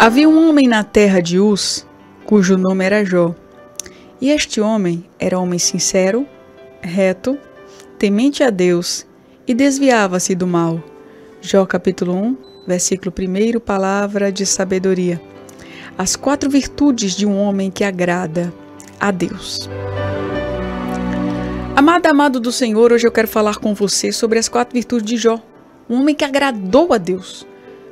Havia um homem na terra de Uz, cujo nome era Jó. E este homem era homem sincero, reto, temente a Deus e desviava-se do mal. Jó capítulo 1, versículo 1, palavra de sabedoria. As 4 virtudes de um homem que agrada a Deus. Amado do Senhor, hoje eu quero falar com você sobre as 4 virtudes de Jó. Um homem que agradou a Deus.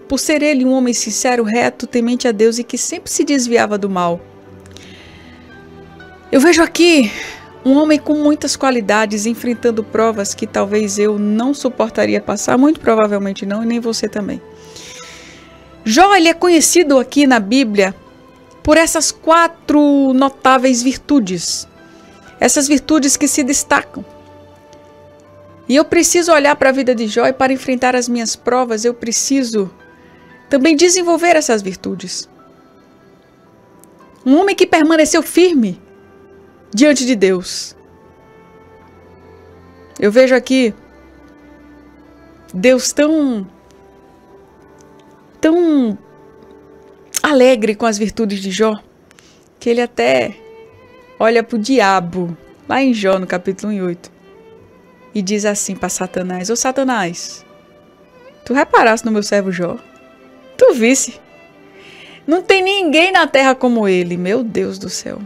Por ser ele um homem sincero, reto, temente a Deus e que sempre se desviava do mal. Eu vejo aqui um homem com muitas qualidades, enfrentando provas que talvez eu não suportaria passar, muito provavelmente não, e nem você também. Jó, ele é conhecido aqui na Bíblia por essas 4 notáveis virtudes. Essas virtudes que se destacam. E eu preciso olhar para a vida de Jó e para enfrentar as minhas provas, eu preciso também desenvolver essas virtudes. Um homem que permaneceu firme diante de Deus. Eu vejo aqui Deus tão alegre com as virtudes de Jó, que ele até olha para o diabo, lá em Jó, no capítulo 1:8, e diz assim para Satanás: ô Satanás, tu reparaste no meu servo Jó? Tu visse? Não tem ninguém na terra como ele, meu Deus do céu.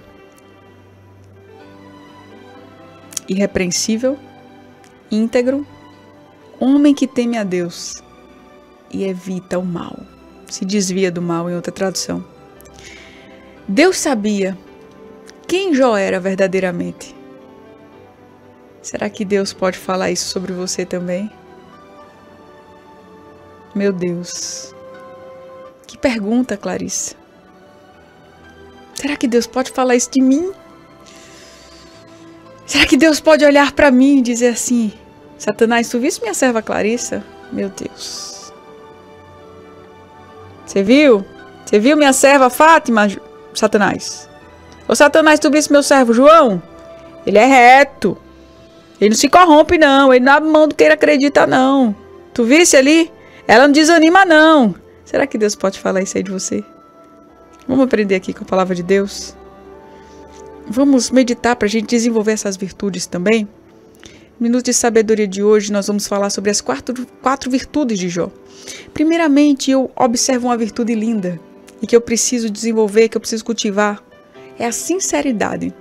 Irrepreensível, íntegro, homem que teme a Deus e evita o mal, se desvia do mal, em outra tradução. Deus sabia quem Jó era verdadeiramente. Será que Deus pode falar isso sobre você também? Meu Deus. Que pergunta, Clarissa. Será que Deus pode falar isso de mim? Será que Deus pode olhar para mim e dizer assim: Satanás, tu viste minha serva Clarissa? Meu Deus. Você viu? Você viu minha serva Fátima, Satanás? Ô Satanás, tu viste meu servo João? Ele é reto. Ele não se corrompe não. Ele não abre mão do que ele acredita não. Tu viste ali? Ela não desanima não. Será que Deus pode falar isso aí de você? Vamos aprender aqui com a palavra de Deus? Vamos meditar para a gente desenvolver essas virtudes também? No Minuto de Sabedoria de hoje nós vamos falar sobre as 4 virtudes de Jó. Primeiramente, eu observo uma virtude linda e que eu preciso desenvolver, que eu preciso cultivar. É a sinceridade.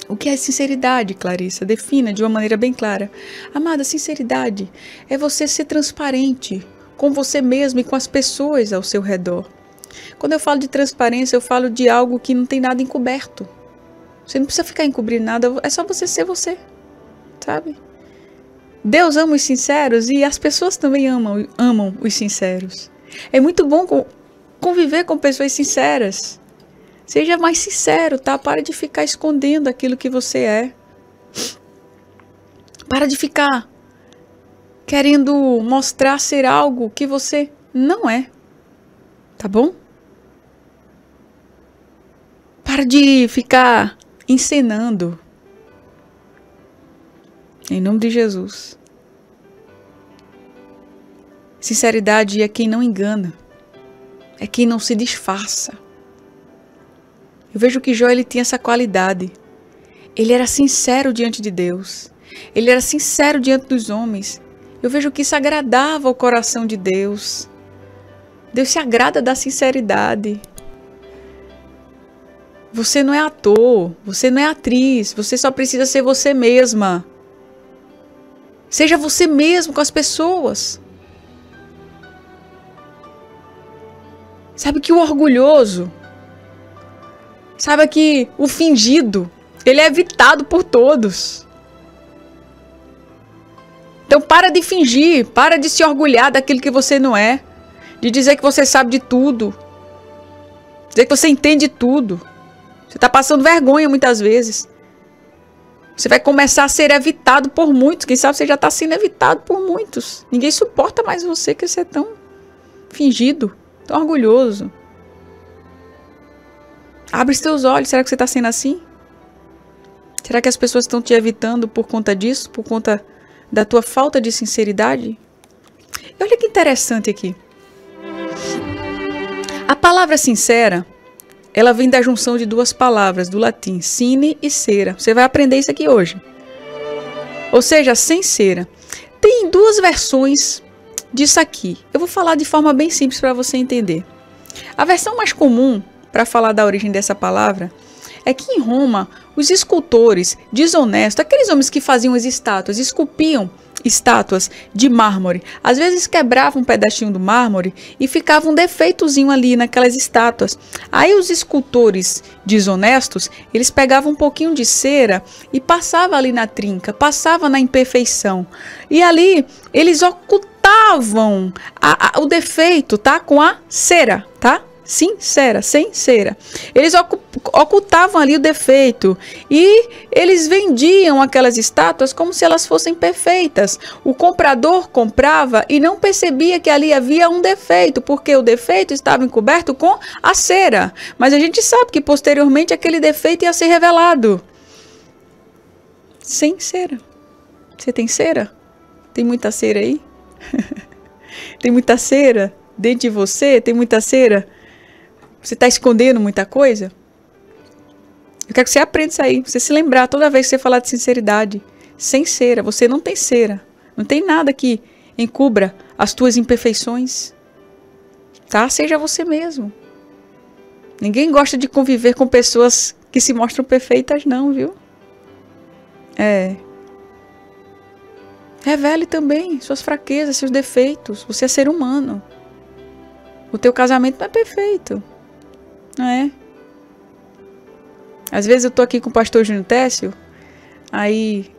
O que é sinceridade, Clarissa? Defina de uma maneira bem clara. Amada, sinceridade é você ser transparente com você mesmo e com as pessoas ao seu redor. Quando eu falo de transparência, eu falo de algo que não tem nada encoberto. Você não precisa ficar encobrindo nada, é só você ser você, sabe? Deus ama os sinceros e as pessoas também amam os sinceros. É muito bom conviver com pessoas sinceras. Seja mais sincero, tá? Para de ficar escondendo aquilo que você é. Para de ficar querendo mostrar ser algo que você não é. Tá bom? Para de ficar encenando. Em nome de Jesus. Sinceridade é quem não engana. É quem não se disfarça. Eu vejo que Jó, ele tinha essa qualidade. Ele era sincero diante de Deus. Ele era sincero diante dos homens. Eu vejo que isso agradava o coração de Deus. Deus se agrada da sinceridade. Você não é ator, você não é atriz, você só precisa ser você mesma. Seja você mesmo com as pessoas. Sabe que o orgulhoso, sabe que o fingido, ele é evitado por todos. Então para de fingir, para de se orgulhar daquilo que você não é. De dizer que você sabe de tudo. Dizer que você entende tudo. Você está passando vergonha muitas vezes. Você vai começar a ser evitado por muitos. Quem sabe você já está sendo evitado por muitos. Ninguém suporta mais você, que você é tão fingido, tão orgulhoso. Abre os teus olhos. Será que você está sendo assim? Será que as pessoas estão te evitando por conta disso? Por conta da tua falta de sinceridade? E olha que interessante aqui. A palavra sincera, ela vem da junção de duas palavras do latim, sine e cera. Você vai aprender isso aqui hoje. Ou seja, sem cera. Tem duas versões disso aqui. Eu vou falar de forma bem simples para você entender. A versão mais comum para falar da origem dessa palavra é que em Roma, os escultores desonestos, aqueles homens que faziam as estátuas, esculpiam estátuas de mármore, às vezes quebravam um pedacinho do mármore e ficava um defeitozinho ali naquelas estátuas. Aí os escultores desonestos, eles pegavam um pouquinho de cera e passavam ali na trinca, passavam na imperfeição. E ali eles ocultavam o defeito, tá? Com a cera, tá? Sincera, sem cera. Eles ocultavam ali o defeito e eles vendiam aquelas estátuas como se elas fossem perfeitas. O comprador comprava e não percebia que ali havia um defeito, porque o defeito estava encoberto com a cera. Mas a gente sabe que posteriormente aquele defeito ia ser revelado. Sem cera. Você tem cera? Tem muita cera aí? Tem muita cera dentro de você? Tem muita cera? Você está escondendo muita coisa? Eu quero que você aprenda isso aí. Você se lembrar toda vez que você falar de sinceridade. Sem cera. Você não tem cera. Não tem nada que encubra as tuas imperfeições. Tá? Seja você mesmo. Ninguém gosta de conviver com pessoas que se mostram perfeitas não, viu? Revele também suas fraquezas, seus defeitos. Você é ser humano. O teu casamento não é perfeito. Não é? Às vezes eu tô aqui com o pastor Júnior Técio, aí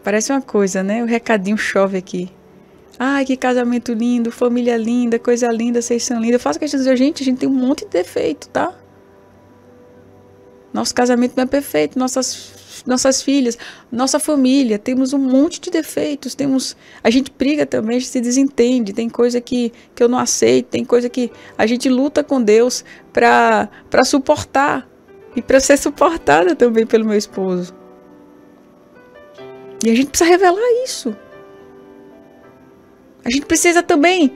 parece uma coisa, né? O recadinho chove aqui. Ai, que casamento lindo, família linda, coisa linda, vocês são lindas. Eu faço questão de dizer, gente, a gente tem um monte de defeito, tá? Nosso casamento não é perfeito, nossas filhas, nossa família, temos um monte de defeitos, a gente briga também, a gente se desentende, tem coisa que eu não aceito, tem coisa que a gente luta com Deus para suportar e para ser suportada também pelo meu esposo. E a gente precisa revelar isso. A gente precisa também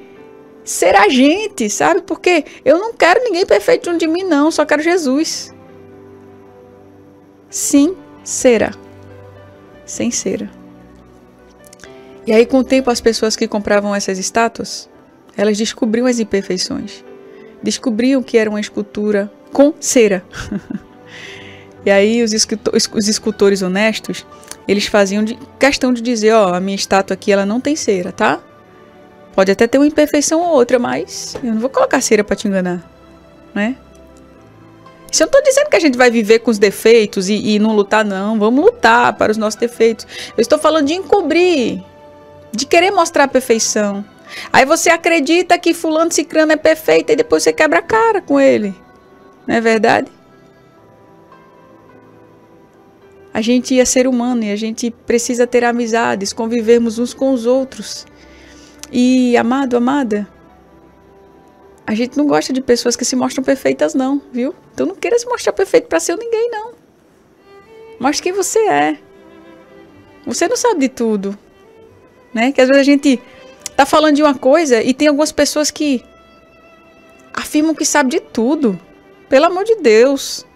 ser a gente, sabe? Porque eu não quero ninguém perfeito junto de mim, não, só quero Jesus. Sincera. Sem cera. E aí, com o tempo, as pessoas que compravam essas estátuas, elas descobriam as imperfeições. Descobriam que era uma escultura com cera. E aí, os escultores honestos, eles faziam questão de dizer, ó, a minha estátua aqui, ela não tem cera, tá? Pode até ter uma imperfeição ou outra, mas eu não vou colocar cera para te enganar, né? Isso eu não estou dizendo que a gente vai viver com os defeitos e não lutar, não. Vamos lutar para os nossos defeitos. Eu estou falando de encobrir, de querer mostrar a perfeição. Aí você acredita que fulano cicrano é perfeito e depois você quebra a cara com ele. Não é verdade? A gente é ser humano e a gente precisa ter amizades, convivermos uns com os outros. E, amado, amada, a gente não gosta de pessoas que se mostram perfeitas, não, viu? Então não queira se mostrar perfeito para ser ninguém, não. Mostre quem você é. Você não sabe de tudo, né? Que às vezes a gente tá falando de uma coisa e tem algumas pessoas que afirmam que sabe de tudo. Pelo amor de Deus.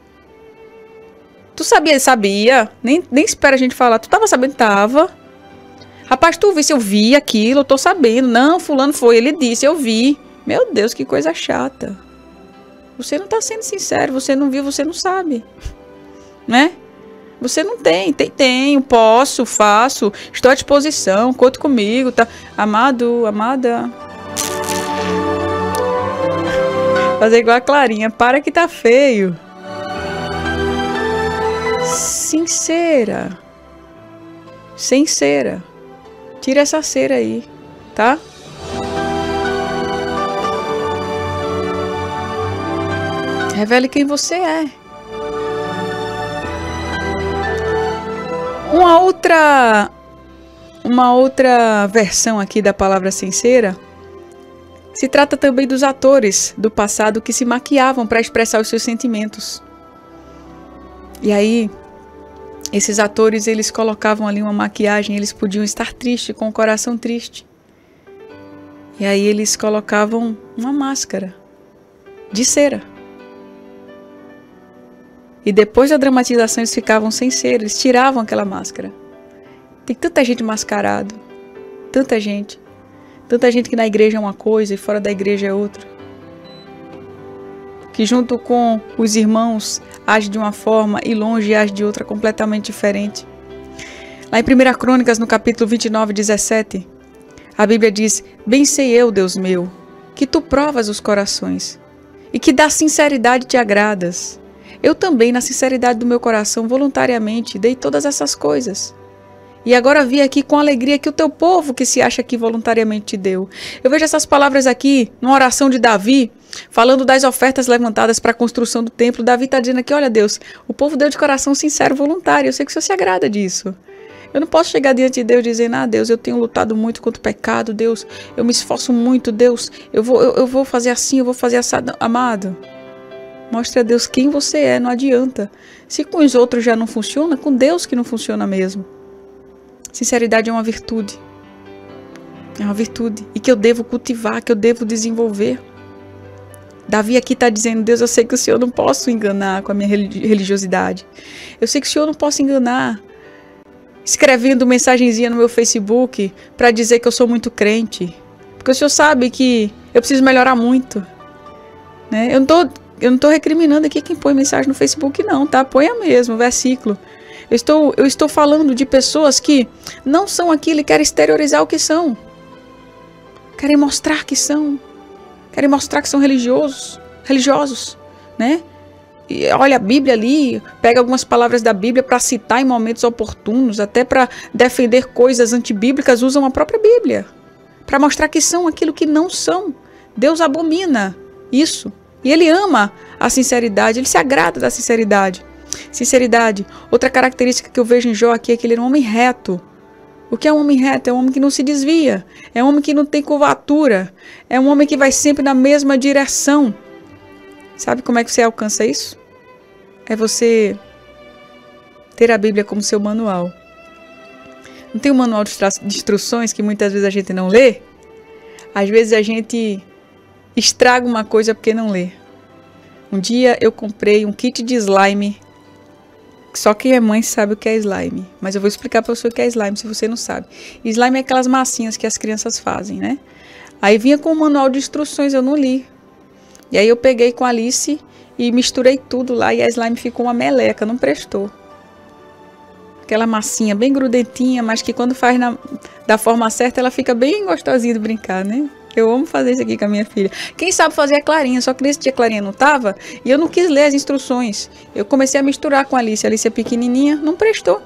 Tu sabia? Sabia. Nem espera a gente falar. Tu tava sabendo? Tava. Rapaz, tu viu se eu vi aquilo? Eu tô sabendo. Não, fulano foi. Ele disse, eu vi. Meu Deus, que coisa chata. Você não tá sendo sincero. Você não viu, você não sabe. Né? Você não tem. Tenho, posso, faço. Estou à disposição. Conte comigo. Tá? Amado, amada. Fazer igual a Clarinha. Para que tá feio. Sincera. Sem cera. Tira essa cera aí, tá? Revele quem você é. Uma outra versão aqui da palavra sincera se trata também dos atores do passado que se maquiavam para expressar os seus sentimentos. E aí, esses atores, eles colocavam ali uma maquiagem, eles podiam estar tristes, com o coração triste. E aí eles colocavam uma máscara. de cera. E depois da dramatização eles ficavam sem cera, eles tiravam aquela máscara. Tem tanta gente mascarado, tanta gente que na igreja é uma coisa e fora da igreja é outra. Que junto com os irmãos age de uma forma e longe age de outra completamente diferente. Lá em 1 Crônicas, no capítulo 29, 17, a Bíblia diz: bem sei eu, Deus meu, que tu provas os corações e que da sinceridade te agradas. Eu também, na sinceridade do meu coração, voluntariamente dei todas essas coisas. E agora vi aqui com alegria que o teu povo que se acha aqui voluntariamente te deu. Eu vejo essas palavras aqui, numa oração de Davi, falando das ofertas levantadas para a construção do templo. Davi está dizendo aqui: olha Deus, o povo deu de coração sincero, voluntário. Eu sei que o Senhor se agrada disso. Eu não posso chegar diante de Deus dizendo: ah, Deus, eu tenho lutado muito contra o pecado, Deus, eu me esforço muito, Deus, eu vou fazer assim, eu vou fazer assado. Amado, mostre a Deus quem você é, não adianta. Se com os outros já não funciona, com Deus que não funciona mesmo. Sinceridade é uma virtude. É uma virtude. E que eu devo cultivar, que eu devo desenvolver. Davi aqui está dizendo: Deus, eu sei que o Senhor não posso enganar com a minha religiosidade. Eu sei que o Senhor não posso enganar escrevendo mensagenzinha no meu Facebook para dizer que eu sou muito crente. Porque o Senhor sabe que eu preciso melhorar muito. Né? Eu não tô recriminando aqui quem põe mensagem no Facebook, não, tá? Ponha mesmo, versículo. Eu estou falando de pessoas que não são aquilo e querem exteriorizar o que são. Querem mostrar que são. Querem mostrar que são religiosos, né? E olha a Bíblia ali, pega algumas palavras da Bíblia para citar em momentos oportunos, até para defender coisas antibíblicas, usam a própria Bíblia para mostrar que são aquilo que não são. Deus abomina isso. E Ele ama a sinceridade, Ele se agrada da sinceridade. Sinceridade. Outra característica que eu vejo em Jó aqui é que ele era um homem reto. O que é um homem reto? É um homem que não se desvia. É um homem que não tem curvatura. É um homem que vai sempre na mesma direção. Sabe como é que você alcança isso? É você ter a Bíblia como seu manual. Não tem um manual de instruções que muitas vezes a gente não lê? Às vezes a gente estraga uma coisa porque não lê. Um dia eu comprei um kit de slime. Só quem é mãe sabe o que é slime. Mas eu vou explicar para você o que é slime, se você não sabe. Slime é aquelas massinhas que as crianças fazem, né? Aí vinha com um manual de instruções, eu não li. E aí eu peguei com a Alice e misturei tudo lá e a slime ficou uma meleca, não prestou. Aquela massinha bem grudentinha, mas que quando faz da forma certa, ela fica bem gostosinha de brincar, né? Eu amo fazer isso aqui com a minha filha. Quem sabe fazer a Clarinha, só que nesse dia a Clarinha não tava e eu não quis ler as instruções. Eu comecei a misturar com a Alice é pequenininha, não prestou.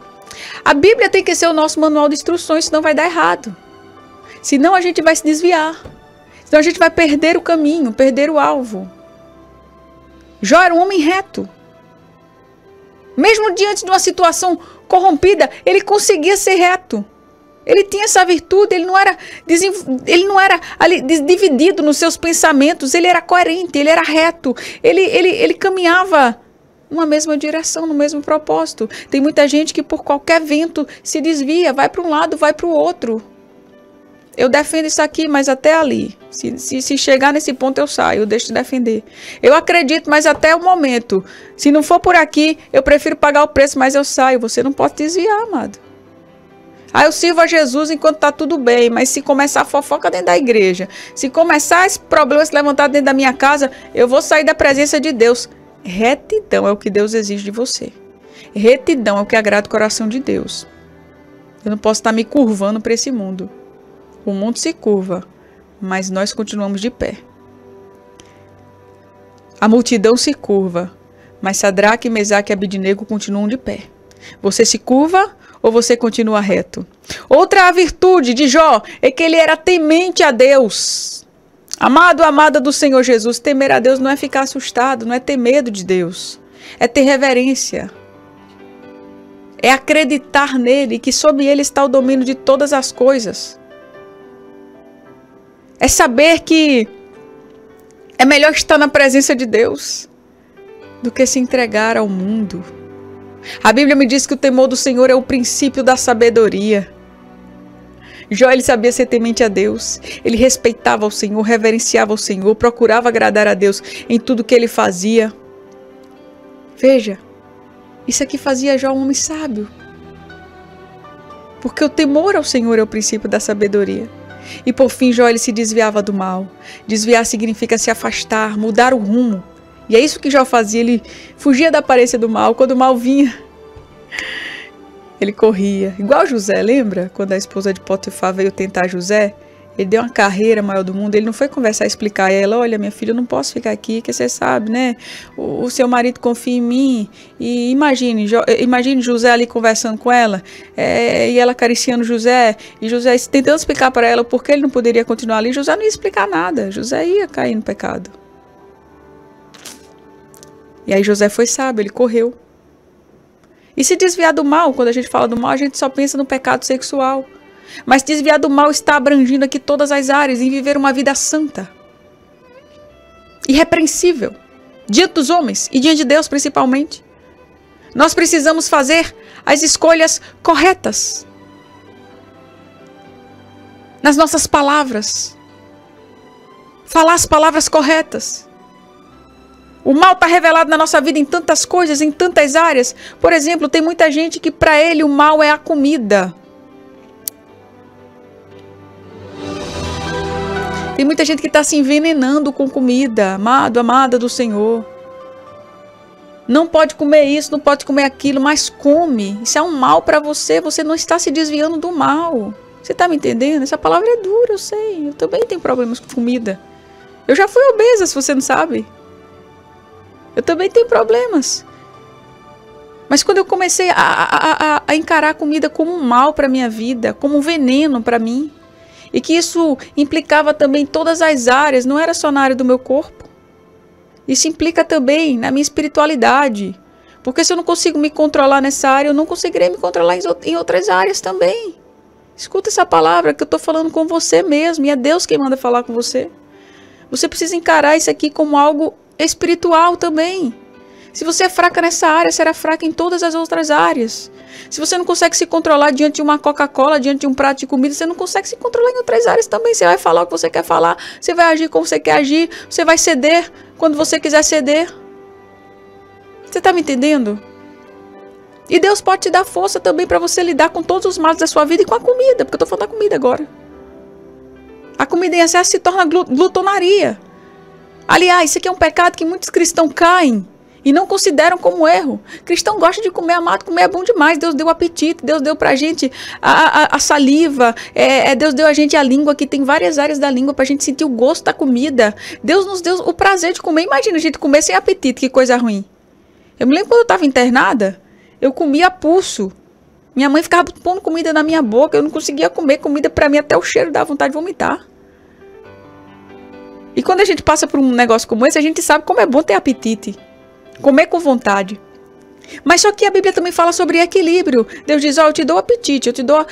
A Bíblia tem que ser o nosso manual de instruções, senão vai dar errado. Senão a gente vai se desviar. Senão a gente vai perder o caminho, perder o alvo. Jó era um homem reto. Mesmo diante de uma situação corrompida, ele conseguia ser reto. Ele tinha essa virtude, ele não era ali dividido nos seus pensamentos, ele era coerente, ele era reto, ele caminhava numa mesma direção, no mesmo propósito. Tem muita gente que por qualquer vento se desvia, vai para um lado, vai para o outro. Eu defendo isso aqui, mas até ali. Se chegar nesse ponto eu saio, eu deixo de defender. Eu acredito, mas até o momento. Se não for por aqui, eu prefiro pagar o preço, mas eu saio. Você não pode desviar, amado. Ah, eu sirvo a Jesus enquanto está tudo bem, mas se começar a fofoca dentro da igreja, se começar esse problema se levantar dentro da minha casa, eu vou sair da presença de Deus. Retidão é o que Deus exige de você. Retidão é o que agrada o coração de Deus. Eu não posso estar me curvando para esse mundo. O mundo se curva, mas nós continuamos de pé. A multidão se curva, mas Sadraque, Mesaque e Abidnego continuam de pé. Você se curva ou você continua reto? Outra virtude de Jó é que ele era temente a Deus. Amado, amada do Senhor Jesus, temer a Deus não é ficar assustado, não é ter medo de Deus. É ter reverência. É acreditar nele, que sob ele está o domínio de todas as coisas. É saber que é melhor estar na presença de Deus do que se entregar ao mundo. A Bíblia me diz que o temor do Senhor é o princípio da sabedoria. Jó, ele sabia ser temente a Deus. Ele respeitava o Senhor, reverenciava o Senhor, procurava agradar a Deus em tudo que ele fazia. Veja, isso aqui fazia Jó um homem sábio. Porque o temor ao Senhor é o princípio da sabedoria. E por fim, Jó, ele se desviava do mal. Desviar significa se afastar, mudar o rumo. E é isso que Jó fazia, ele fugia da aparência do mal. Quando o mal vinha, ele corria. Igual José, lembra? Quando a esposa de Potifar veio tentar José, ele deu uma carreira maior do mundo, ele não foi conversar, explicar a ela, olha minha filha, eu não posso ficar aqui, que você sabe, né? O seu marido confia em mim. E imagine José ali conversando com ela, e ela acariciando José, e José tentando explicar para ela por que ele não poderia continuar ali. José não ia explicar nada, José ia cair no pecado. E aí José foi sábio, ele correu. E se desviar do mal, quando a gente fala do mal, a gente só pensa no pecado sexual. Mas desviar do mal está abrangindo aqui todas as áreas, em viver uma vida santa, irrepreensível, diante dos homens e diante de Deus principalmente. Nós precisamos fazer as escolhas corretas nas nossas palavras, falar as palavras corretas. O mal está revelado na nossa vida em tantas coisas, em tantas áreas. Por exemplo, tem muita gente que para ele o mal é a comida. Tem muita gente que está se envenenando com comida. Amado, amada do Senhor. Não pode comer isso, não pode comer aquilo, mas come. Isso é um mal para você. Você não está se desviando do mal. Você está me entendendo? Essa palavra é dura, eu sei. Eu também tenho problemas com comida. Eu já fui obesa, se você não sabe. Eu também tenho problemas. Mas quando eu comecei a encarar a comida como um mal para a minha vida, como um veneno para mim, e que isso implicava também em todas as áreas, não era só na área do meu corpo. Isso implica também na minha espiritualidade. Porque se eu não consigo me controlar nessa área, eu não conseguirei me controlar em outras áreas também. Escuta essa palavra que eu estou falando com você mesmo, e é Deus quem manda falar com você. Você precisa encarar isso aqui como algo espiritual também. Se você é fraca nessa área, será fraca em todas as outras áreas. Se você não consegue se controlar diante de uma Coca-Cola, diante de um prato de comida, você não consegue se controlar em outras áreas também. Você vai falar o que você quer falar, você vai agir como você quer agir, você vai ceder quando você quiser ceder. Você está me entendendo? E Deus pode te dar força também para você lidar com todos os males da sua vida e com a comida, porque eu estou falando da comida agora. A comida em excesso se torna glutonaria. Aliás, isso aqui é um pecado que muitos cristãos caem e não consideram como erro. Cristão gosta de comer, amado, comer é bom demais. Deus deu apetite, Deus deu pra gente a saliva, Deus deu a gente a língua, que tem várias áreas da língua pra gente sentir o gosto da comida. Deus nos deu o prazer de comer. Imagina a gente comer sem apetite, que coisa ruim. Eu me lembro quando eu estava internada, eu comia a pulso. Minha mãe ficava pondo comida na minha boca, eu não conseguia comer comida, pra mim até o cheiro dava vontade de vomitar. E quando a gente passa por um negócio como esse, a gente sabe como é bom ter apetite. Comer com vontade. Mas só que a Bíblia também fala sobre equilíbrio. Deus diz, ó, eu te dou apetite, eu te dou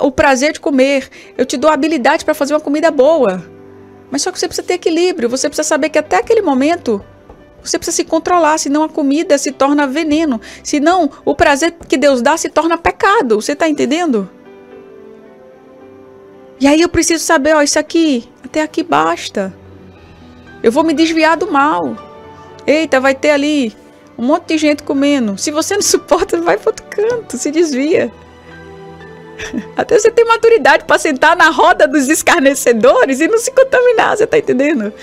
o prazer de comer, eu te dou a habilidade para fazer uma comida boa. Mas só que você precisa ter equilíbrio, você precisa saber que até aquele momento, você precisa se controlar, senão a comida se torna veneno. Senão o prazer que Deus dá se torna pecado. Você está entendendo? E aí eu preciso saber, ó, isso aqui, até aqui basta. Eu vou me desviar do mal. Eita, vai ter ali um monte de gente comendo. Se você não suporta, vai para outro canto, se desvia. Até você ter maturidade para sentar na roda dos escarnecedores e não se contaminar, você está entendendo?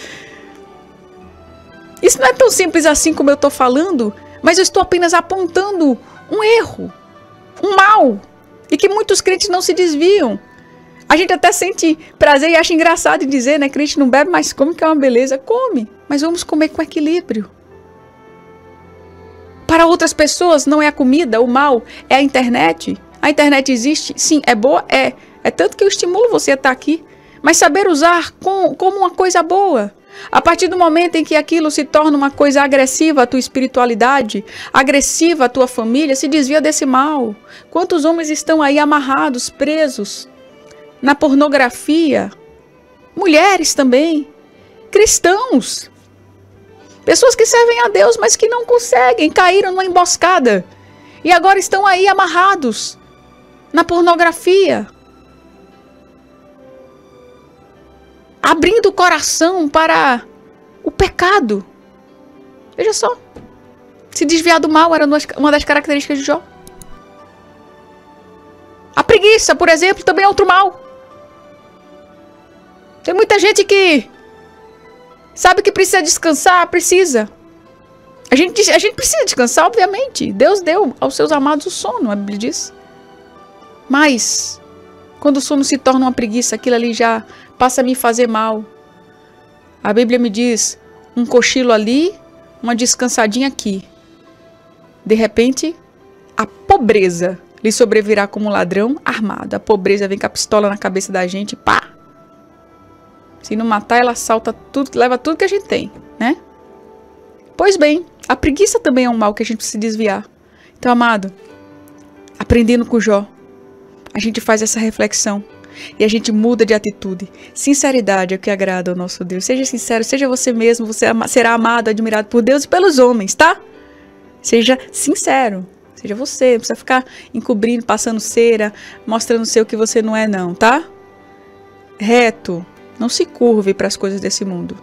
Isso não é tão simples assim como eu estou falando, mas eu estou apenas apontando um erro, um mal, e que muitos crentes não se desviam. A gente até sente prazer e acha engraçado em dizer, né? Crente não bebe, mas come, que é uma beleza. Come, mas vamos comer com equilíbrio. Para outras pessoas não é a comida, o mal é a internet. A internet existe? Sim. É boa? É. É tanto que eu estimulo você a estar aqui. Mas saber usar como uma coisa boa. A partir do momento em que aquilo se torna uma coisa agressiva à tua espiritualidade, agressiva à tua família, se desvia desse mal. Quantos homens estão aí amarrados, presos na pornografia? Mulheres também. Cristãos. Pessoas que servem a Deus, mas que não conseguem, caíram numa emboscada. E agora estão aí amarrados na pornografia. abrindo o coração para o pecado. Veja só. Se desviar do mal era uma das características de Jó. A preguiça, por exemplo, também é outro mal. Tem muita gente que sabe que precisa descansar, precisa. A gente precisa descansar, obviamente. Deus deu aos seus amados o sono, a Bíblia diz. Mas, quando o sono se torna uma preguiça, aquilo ali já passa a me fazer mal. A Bíblia me diz, um cochilo ali, uma descansadinha aqui. De repente, a pobreza lhe sobrevirá como um ladrão armado. A pobreza vem com a pistola na cabeça da gente, pá. Se não matar, ela assalta tudo, leva tudo que a gente tem, né? Pois bem, a preguiça também é um mal que a gente precisa desviar. Então, amado, aprendendo com Jó, a gente faz essa reflexão e a gente muda de atitude. Sinceridade é o que agrada ao nosso Deus. Seja sincero, seja você mesmo, você será amado, admirado por Deus e pelos homens, tá? Seja sincero, seja você, não precisa ficar encobrindo, passando cera, mostrando ser o que você não é não, tá? Reto. Não se curve para as coisas desse mundo.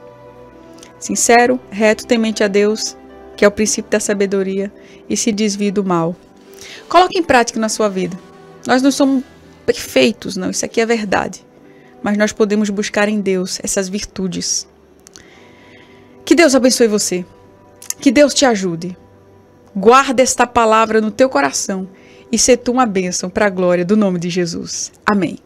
Sincero, reto, temente a Deus, que é o princípio da sabedoria, e se desvie do mal. Coloque em prática na sua vida. Nós não somos perfeitos, não, isso aqui é verdade. Mas nós podemos buscar em Deus essas virtudes. Que Deus abençoe você. Que Deus te ajude. Guarda esta palavra no teu coração e se tu uma bênção para a glória do nome de Jesus. Amém.